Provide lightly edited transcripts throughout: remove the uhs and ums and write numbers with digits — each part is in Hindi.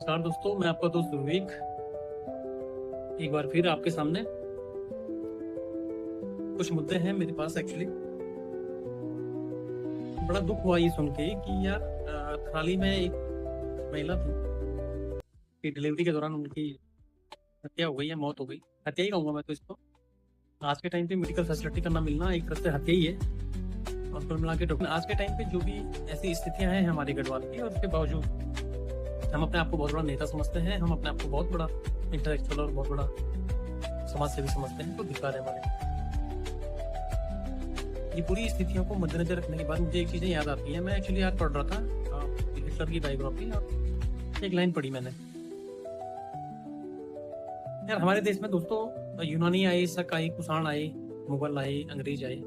नमस्कार दोस्तों, मैं आपका दोस्त विवेक एक बार फिर आपके सामने। कुछ मुद्दे हैं मेरे पास एक्चुअली। बड़ा दुख हुआ ये सुन के कि यार हाल ही में एक महिला थी कि डिलीवरी के दौरान उनकी हत्या हो गई है, मौत हो गई। हत्या ही कहूँगा मैं तो इसको। आज के टाइम पे मेडिकल फैसिलिटी का ना मिलना एक तरह से हत्या ही है। और कुल मिला के डॉक्टर आज के टाइम पे जो भी ऐसी स्थितियां हैं हमारी गढ़वाल की, और उसके बावजूद हम अपने आप को बहुत बड़ा नेता समझते हैं, हम अपने आप को बहुत बड़ा इंटेलेक्चुअल और बहुत बड़ा समाज सेवी समझते हैं। तो धिक्कार है हमारे। ये पूरी स्थितियों को मद्देनजर रखने के बाद मुझे एक चीजें याद आती हैं। मैं एक्चुअली याद पढ़ रहा था हिटलर की बायोग्राफी, और एक लाइन पढ़ी मैंने। यार हमारे देश में दोस्तों यूनानी आए, शक आए, कुषाण आए, मुगल आए, अंग्रेज आए,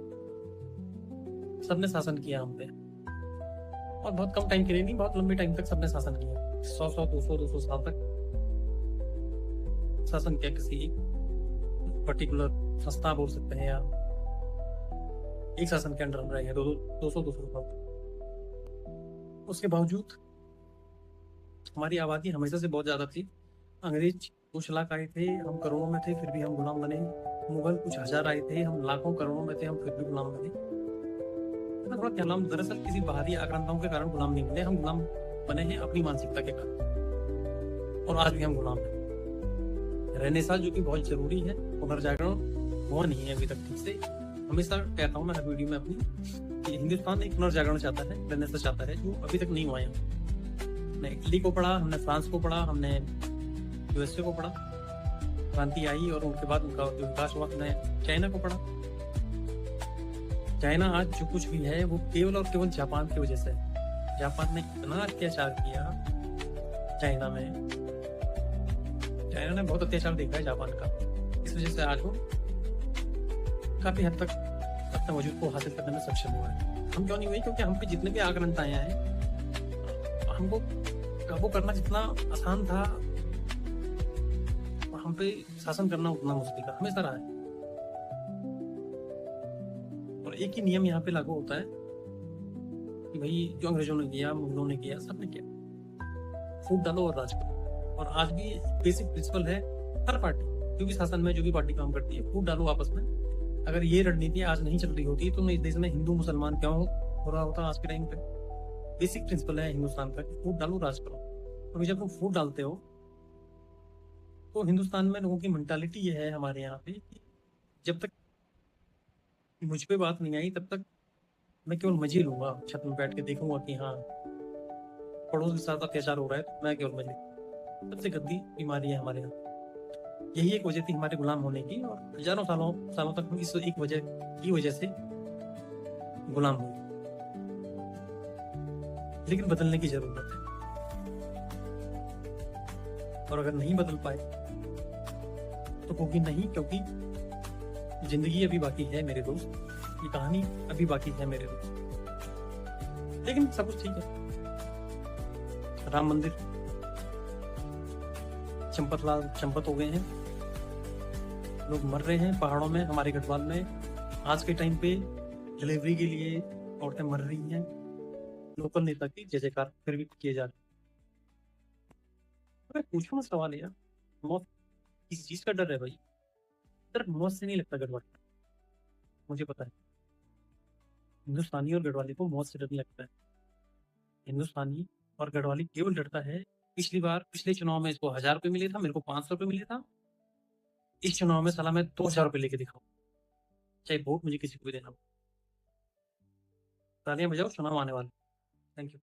सबने शासन किया हम पे। और बहुत कम टाइम के लिए नहीं, बहुत लंबे टाइम तक सबने शासन किया। 100 200 साल तक शासन किया किसी पर्टिकुलर संस्था बोल सकते हैं, या एक शासन के अंडर हम रहे हैं 200 साल। उसके बावजूद हमारी आबादी हमेशा से बहुत ज्यादा थी। अंग्रेज कुछ लाख आए थे, हम करोड़ों में थे, फिर भी हम गुलाम बने। मुगल कुछ हजार आए थे, हम लाखों करोड़ों में थे, हम फिर भी गुलाम बने। थोड़ा क्या नाम, दरअसल किसी बाहरी आक्रांताओं के कारण गुलाम नहीं बने, हम गुलाम बने हैं अपनी मानसिकता के कारण। और आज भी हम गुलाम हैं। रेनेसां जो कि बहुत जरूरी है, पुनर्जागरण हुआ नहीं है अभी तक ठीक से। हमेशा कहता हूँ मैं हर वीडियो में अपनी कि हिंदुस्तान एक पुनर्जागरण चाहता है, रेनेसां चाहता है, जो अभी तक नहीं हुआ है। हमने इटली को पढ़ा, हमने फ्रांस को पढ़ा, हमने यूएसए को पढ़ा, क्रांति आई और उनके बाद उनका जो विकास हुआ। हमने चाइना को पढ़ा। चाइना आज जो कुछ भी है वो केवल और केवल जापान की वजह से है। जापान ने इतना अत्याचार किया चाइना में, चाइना ने बहुत अत्याचार देखा है जापान का। इस वजह से आज वो काफी हद तक अपने वजूद को हासिल करने में सक्षम हुआ है। हम क्यों नहीं हुए? क्योंकि हम पे जितने भी आक्रांत आए हैं, हमको काबू करना जितना आसान था, हम पे शासन करना उतना मुश्किल था, हमेशा रहा है। और एक ही नियम यहाँ पे लागू होता है कि भाई जो अंग्रेजों ने किया, मुगलों ने किया, सबने किया, फूट डालो और राज करो। और आज भी बेसिक प्रिंसिपल है हर पार्टी, जो भी शासन में जो भी पार्टी काम करती है, फूट डालो आपस में। अगर ये रणनीति आज नहीं चल रही होती तो इस देश में हिंदू मुसलमान क्यों हो रहा होता आज के टाइम पे? बेसिक प्रिंसिपल है हिंदुस्तान का, फूट डालो राज करो। और जब तुम फूट डालते हो तो हिंदुस्तान में लोगों की मेंटालिटी ये है हमारे यहाँ पे कि जब तक मुझ पे बात नहीं आई तब तक मैं केवल मजे लूंगा, छत में बैठ के देखूंगा कि हाँ पड़ोस के साथ अत्याचार हो रहा है, तो मैं केवल मजे। सबसे गंदी बीमारी है हमारे यहाँ। यही एक वजह थी हमारे गुलाम होने की, और हजारों सालों तक हम इस एक वजह से गुलाम हुए। लेकिन बदलने की जरूरत है, और अगर नहीं बदल पाए तो होगी नहीं, क्योंकि जिंदगी अभी बाकी है मेरे दोस्त, ये कहानी अभी बाकी है मेरे दोस्त। लेकिन सब कुछ ठीक है। राम मंदिर चंपत हो गए हैं, लोग मर रहे हैं पहाड़ों में, हमारे गढ़वाल में आज के टाइम पे डिलीवरी के लिए औरतें मर रही हैं। लोकल नेता की जय जयकार फिर भी किए जा रहे हैं। अगर पूछो ना सवाल यार, मौत किस चीज का डर है भाई? डर मौत से नहीं लगता गढ़वाल, मुझे पता है। हिंदुस्तानी और गढ़वाली को मौत से डर नहीं लगता है। हिंदुस्तानी और गढ़वाली केवल डरता है, पिछले चुनाव में इसको 1000 रुपये मिले था, मेरे को 500 रुपये मिले था। इस चुनाव में साला मैं 2000 रुपये लेके दिखाऊं, चाहे वोट मुझे किसी को भी देना हो। तालियां बजाओ, चुनाव आने वाले। Thank you.